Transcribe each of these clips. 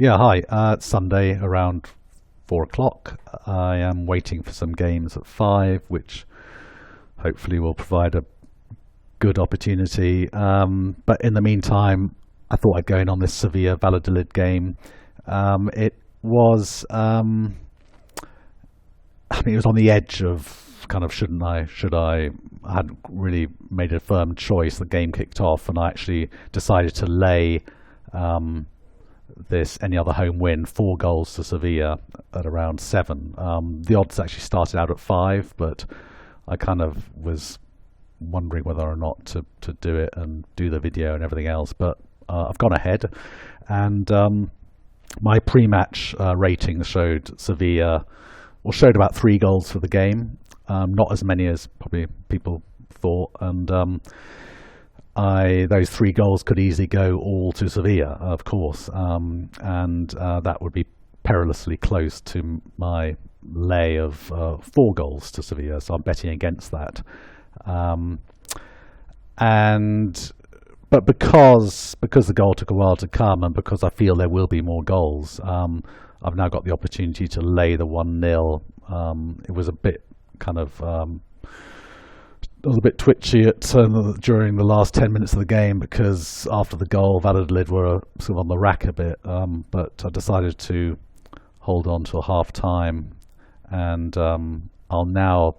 Yeah, hi. It's Sunday around 4 o'clock. I am waiting for some games at 5, which hopefully will provide a good opportunity. But in the meantime, I thought I'd go in on this Sevilla Vallodolid game. It was, it was on the edge of kind of shouldn't I, should I? I hadn't really made a firm choice. The game kicked off, and I actually decided to lay. This any other home win, 4 goals to Sevilla at around 7. The odds actually started out at 5, but I kind of was wondering whether or not to do it and do the video and everything else. But I've gone ahead, and my pre-match rating showed Sevilla, or showed about 3 goals for the game, not as many as probably people thought, and those 3 goals could easily go all to Sevilla, of course, and that would be perilously close to my lay of 4 goals to Sevilla, so I'm betting against that. But because the goal took a while to come, and because I feel there will be more goals, I've now got the opportunity to lay the 1-0. It was a bit kind of I was a bit twitchy during the last 10 minutes of the game, because after the goal, Vallodolid were sort of on the rack a bit. But I decided to hold on till half time, and I'll now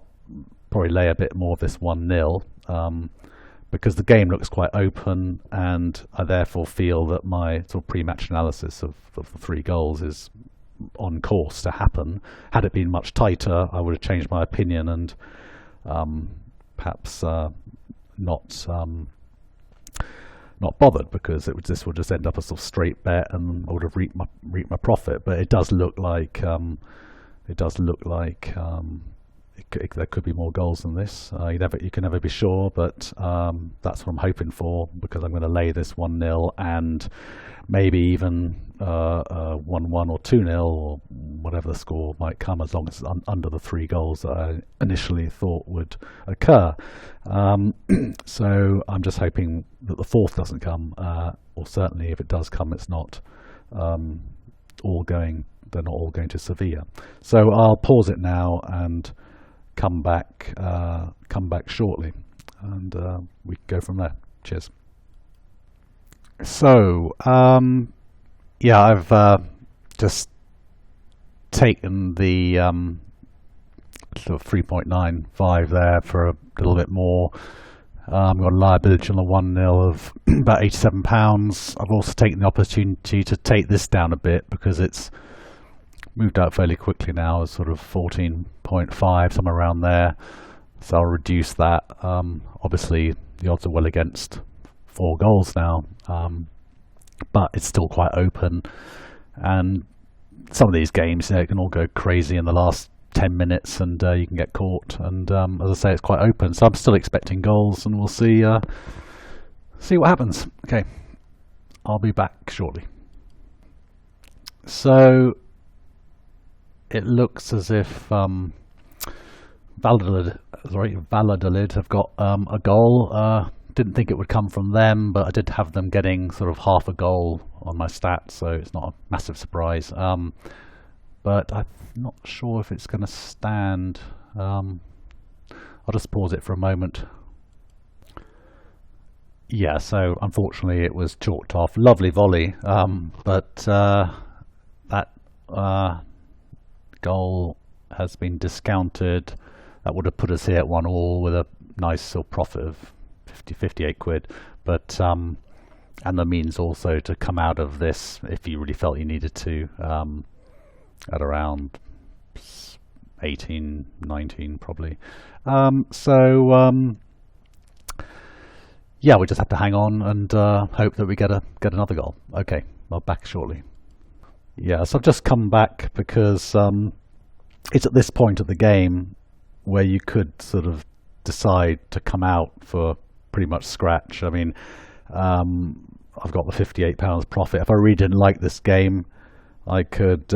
probably lay a bit more of this 1-0 because the game looks quite open, and I therefore feel that my sort of pre-match analysis of the 3 goals is on course to happen. Had it been much tighter, I would have changed my opinion and perhaps not bothered, because this would just end up a sort of straight bet, and I would have reaped my profit. But it does look like there could be more goals than this. You can never be sure, but that's what I'm hoping for, because I'm going to lay this 1-0 and maybe even 1-1 or 2-0 or whatever the score might come, as long as it's under the 3 goals that I initially thought would occur. So I'm just hoping that the 4th doesn't come, or certainly if it does come, it's not all going. They're not all going to Sevilla. So I'll pause it now and come back shortly, and we can go from there. Cheers. So yeah, I've just taken the sort of 3.95 there for a little bit more. I've got a liability on the 1-0 of about £87. I've also taken the opportunity to take this down a bit, because it's moved out fairly quickly now, as sort of 14.5, somewhere around there. So I'll reduce that. Obviously, the odds are well against 4 goals now, but it's still quite open. And some of these games, it can all go crazy in the last 10 minutes, and you can get caught. And as I say, it's quite open. So I'm still expecting goals, and we'll see what happens. Okay, I'll be back shortly. So it looks as if Vallodolid have got a goal. Didn't think it would come from them, but I did have them getting sort of half a goal on my stats, so it's not a massive surprise. But I'm not sure if it's going to stand. I'll just pause it for a moment. Yeah, so unfortunately it was chalked off. Lovely volley, but that goal has been discounted. That would have put us here at 1-1 with a nice sort of profit of 58 quid. But and the means also to come out of this, if you really felt you needed to, at around 18, 19 probably. Yeah, we just have to hang on and hope that we get another goal. Okay, I'll back shortly. Yeah, so I've just come back because it's at this point of the game where you could sort of decide to come out for pretty much scratch. I mean, I've got the £58 profit. If I really didn't like this game, I could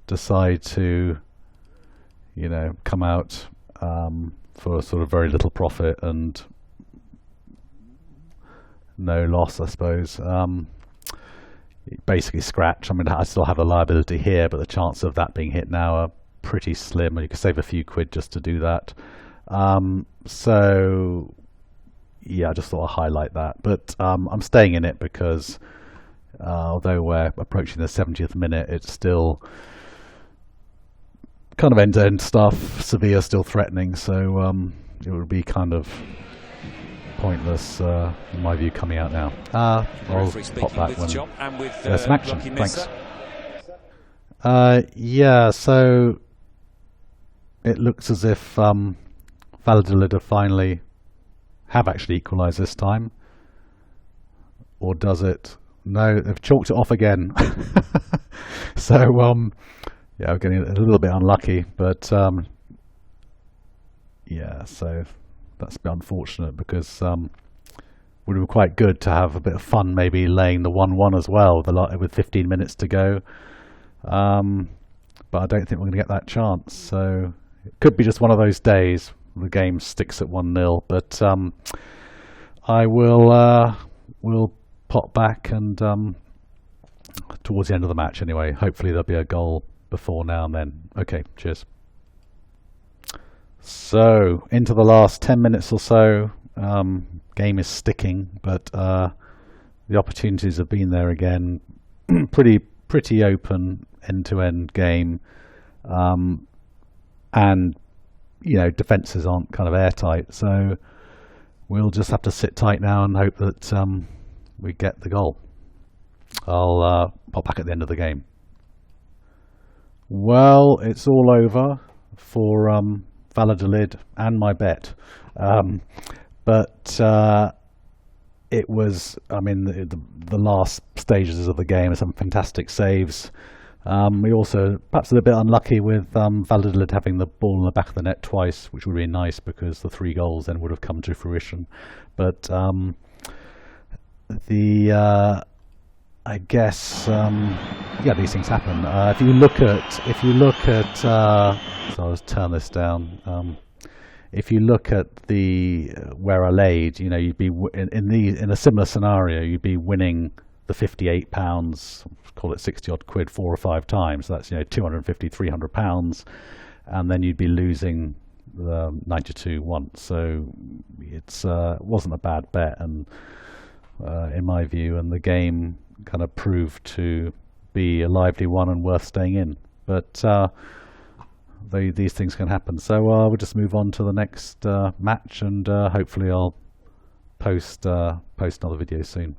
decide to, come out for sort of very little profit and no loss, I suppose. basically scratch. I mean, I still have a liability here, but the chances of that being hit now are pretty slim, and you can save a few quid just to do that. So yeah, I just thought I'd highlight that. But I'm staying in it because although we're approaching the 70th minute, it's still kind of end-to-end stuff. Sevilla still threatening, so it would be kind of pointless, in my view, coming out now. I'll pop that when there's some action. Thanks. Yeah, so it looks as if Vallodolid finally have actually equalised this time. Or does it? No, they've chalked it off again. So, yeah, we're getting a little bit unlucky, but yeah, so that's a bit unfortunate because would have been quite good to have a bit of fun maybe laying the 1-1 as well with 15 minutes to go. But I don't think we're going to get that chance. So it could be just one of those days the game sticks at 1-0. But I will pop back and towards the end of the match anyway. Hopefully there'll be a goal before now and then. Okay, cheers. So into the last 10 minutes or so. Game is sticking, but the opportunities have been there again. pretty open end-to-end game, and you know, defences aren't kind of airtight, so we'll just have to sit tight now and hope that we get the goal. I'll pop back at the end of the game. Well, it's all over for Vallodolid and my bet. But it was, I mean, the last stages of the game, some fantastic saves. We also perhaps a little bit unlucky with Vallodolid having the ball in the back of the net twice, which would be nice because the 3 goals then would have come to fruition. But I guess yeah, these things happen. If you look at so I'll just turn this down. If you look at the where I laid, you know, you'd be in a similar scenario, you'd be winning the £58, call it 60 odd quid, 4 or 5 times. So that's, you know, 250, 300 pounds, and then you'd be losing the 92 once. So it's wasn't a bad bet, and in my view, and the game kind of proved to be a lively one and worth staying in. But these things can happen. So we'll just move on to the next match, and hopefully I'll post another video soon.